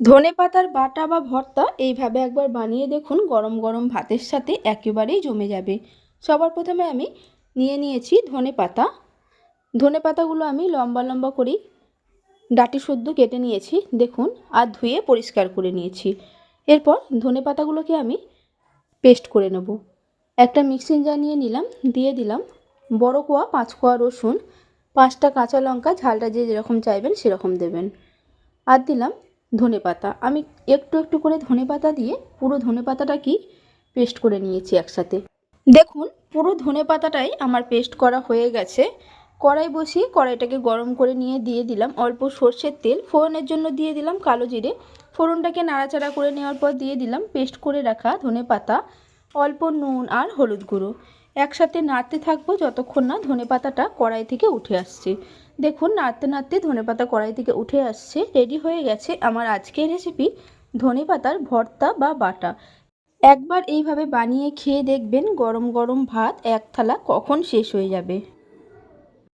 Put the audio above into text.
ধনেপাতার বাটা বা ভর্তা এইভাবে একবার বানিয়ে দেখুন, গরম গরম ভাতের সাথে একেবারেই জমে যাবে। সবার প্রথমে আমি নিয়ে নিয়েছি ধনেপাতা। ধনেপাতাগুলো আমি লম্বা লম্বা করে ডাঁটি শুদ্ধ কেটে নিয়েছি দেখুন, আর ধুয়ে পরিষ্কার করে নিয়েছি। এরপর ধনেপাতাগুলোকে আমি পেস্ট করে নেব। একটা মিক্সিং জার নিয়ে নিলাম, দিয়ে দিলাম বড় কোয়া 5 কোয়া রসুন, 5টা কাঁচা লঙ্কা, ঝালটা যে যেরকম চাইবেন সেরকম দেবেন, আর দিলাম ধনেপাতা। আমি একটু একটু করে ধনেপাতা দিয়ে পুরো ধনেপাতাটাকেই পেস্ট করে নিয়েছি একসাথে। দেখুন পুরো ধনেপাতাটাই আমার পেস্ট করা হয়ে গেছে। কড়াই বসিয়ে কড়াইটাকে গরম করে নিয়ে দিয়ে দিলাম অল্প সর্ষের তেল, ফোড়নের জন্য দিয়ে দিলাম কালো জিরে। ফোড়নটাকে নাড়াচাড়া করে নেওয়ার পর দিয়ে দিলাম পেস্ট করে রাখা ধনেপাতা, অল্প নুন আর হলুদ গুঁড়ো। একসাথে নাড়তে থাকবো যতক্ষণ না ধনেপাতাটা কড়াই থেকে উঠে আসছে। দেখুন নাড়তে নাড়তে ধনেপাতা কড়াই থেকে উঠে আসছে। রেডি হয়ে গেছে আমার আজকের রেসিপি ধনেপাতার ভর্তা বা বাটা। একবার এইভাবে বানিয়ে খেয়ে দেখবেন, গরম গরম ভাত এক থালা কখন শেষ হয়ে যাবে।